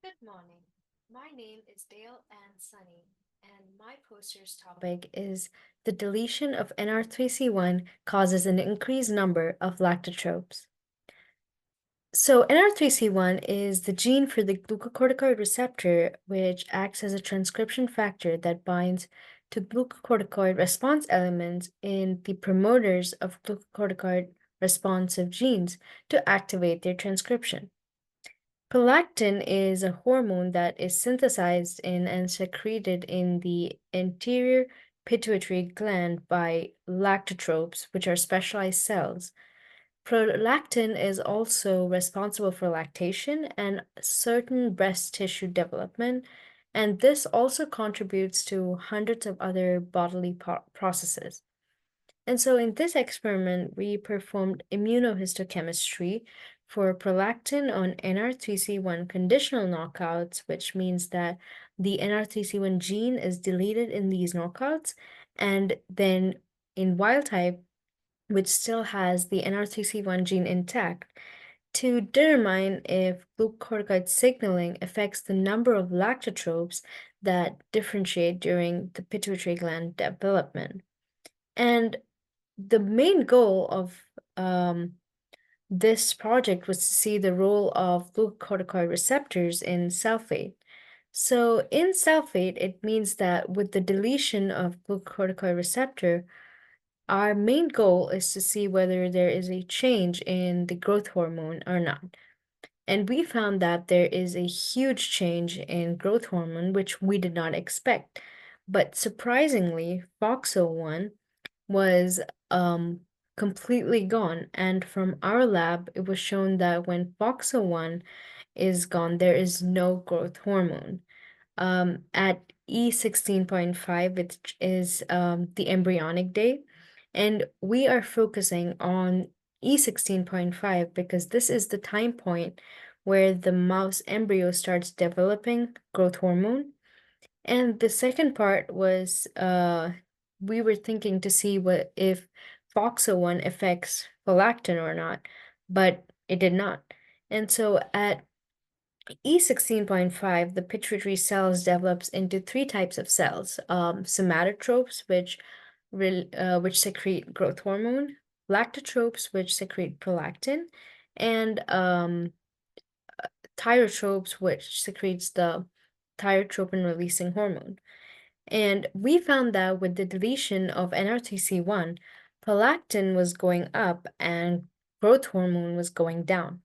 Good morning. My name is Dale and Sunny, and my poster's topic is the deletion of Nr3c1 causes an increased number of lactotropes. So Nr3c1 is the gene for the glucocorticoid receptor, which acts as a transcription factor that binds to glucocorticoid response elements in the promoters of glucocorticoid responsive genes to activate their transcription. Prolactin is a hormone that is synthesized in and secreted in the anterior pituitary gland by lactotropes, which are specialized cells. Prolactin is also responsible for lactation and certain breast tissue development, and this also contributes to hundreds of other bodily processes. And so in this experiment, we performed immunohistochemistry for prolactin on Nr3c1 conditional knockouts, which means that the Nr3c1 gene is deleted in these knockouts, and then in wild type, which still has the Nr3c1 gene intact, to determine if glucocorticoid signaling affects the number of lactotropes that differentiate during the pituitary gland development. And the main goal of this project was to see the role of glucocorticoid receptors in sulfate. So in sulfate, it means that with the deletion of glucocorticoid receptor, our main goal is to see whether there is a change in the growth hormone or not. And we found that there is a huge change in growth hormone, which we did not expect. But surprisingly, FOXO1 was completely gone. And from our lab, it was shown that when FOXO1 is gone, there is no growth hormone. At E16.5, which is the embryonic day, and we are focusing on E16.5 because this is the time point where the mouse embryo starts developing growth hormone. And the second part was we were thinking to see what if FOXO1 affects prolactin or not, but it did not. And so at E16.5, the pituitary cells develops into three types of cells: somatotropes, which secrete growth hormone, lactotropes, which secrete prolactin, and thyrotropes, which secretes the thyrotropin releasing hormone. And we found that with the deletion of Nr3c1, prolactin was going up and growth hormone was going down.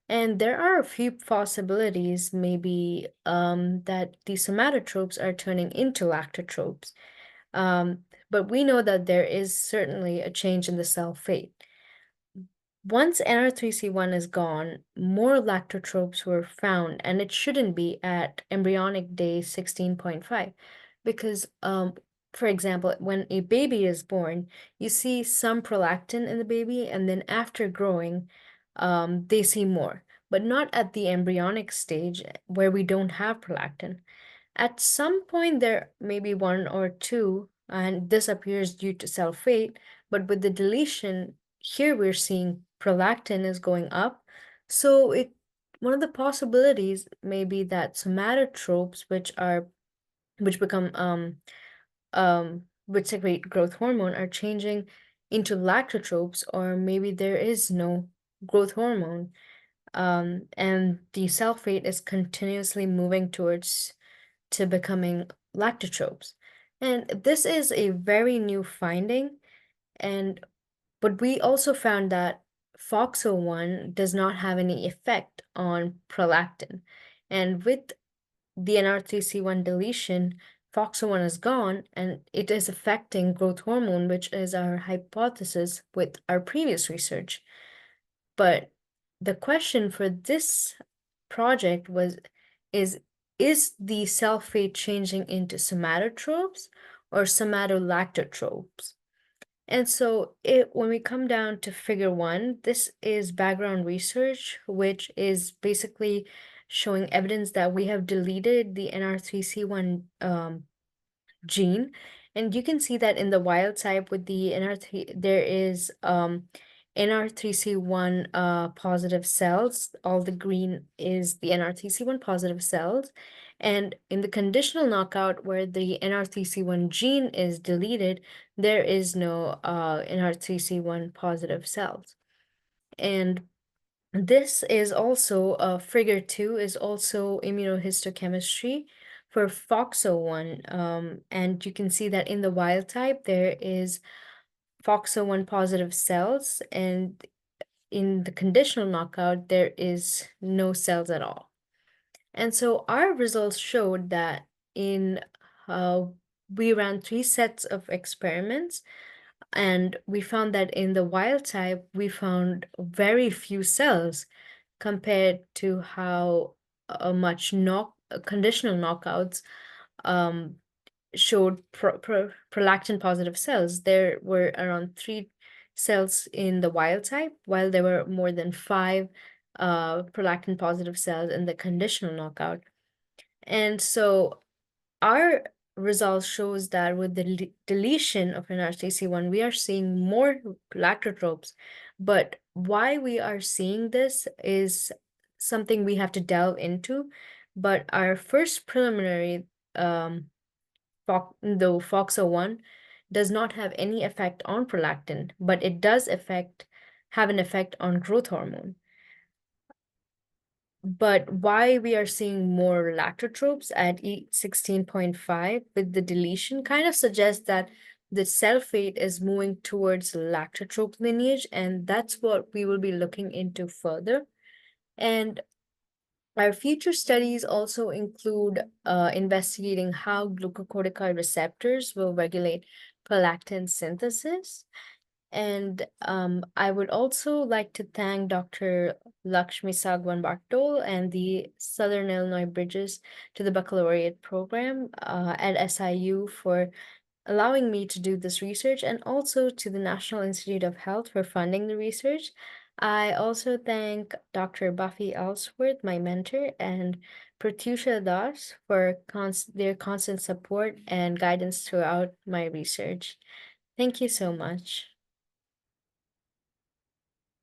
And there are a few possibilities, maybe that the somatotropes are turning into lactotropes. But we know that there is certainly a change in the cell fate. Once Nr3c1 is gone, more lactotropes were found, and it shouldn't be at embryonic day 16.5 because, for example, when a baby is born, you see some prolactin in the baby, and then after growing, they see more, but not at the embryonic stage where we don't have prolactin. At some point, there may be one or two, and this appears due to cell fate, but with the deletion, here we're seeing prolactin is going up. So one of the possibilities may be that somatotropes, which become which secrete growth hormone, are changing into lactotropes, or maybe there is no growth hormone. And the cell fate is continuously moving towards to becoming lactotropes. And this is a very new finding, and but we also found that FOXO1 does not have any effect on prolactin. And with the Nr3c1 deletion, FOXO1 is gone and it is affecting growth hormone, which is our hypothesis with our previous research. But the question for this project is is the cell fate changing into somatotropes or somatolactotropes? And so when we come down to figure one, this is background research, which is basically showing evidence that we have deleted the Nr3c1 gene. And you can see that in the wild type with the NR3, there is Nr3c1 positive cells. All the green is the Nr3c1 positive cells. And in the conditional knockout, where the Nr3c1 gene is deleted, there is no Nr3c1 positive cells. And this is also, figure 2 is also immunohistochemistry for FOXO1. And you can see that in the wild type, there is FOXO1 positive cells, and in the conditional knockout, there is no cells at all. And so our results showed that in we ran 3 sets of experiments, and we found that in the wild type, we found very few cells compared to how much conditional knockouts um, showed prolactin positive cells. There were around 3 cells in the wild type, while there were more than 5 prolactin positive cells in the conditional knockout. And so our results shows that with the deletion of NR3C1, we are seeing more lactotropes. But why we are seeing this is something we have to delve into. But our first preliminary, though FOXO1 does not have any effect on prolactin, but it does have an effect on growth hormone. But why we are seeing more lactotropes at E16.5 with the deletion kind of suggests that the cell fate is moving towards lactotrope lineage, and that's what we will be looking into further. And our future studies also include investigating how glucocorticoid receptors will regulate prolactin synthesis. And I would also like to thank Dr. Lakshmi Sagwan Bartol and the Southern Illinois Bridges to the baccalaureate program at SIU for allowing me to do this research, and also to the National Institute of Health for funding the research. I also thank Dr. Buffy Ellsworth, my mentor, and Pratyusha Das for their constant support and guidance throughout my research. Thank you so much.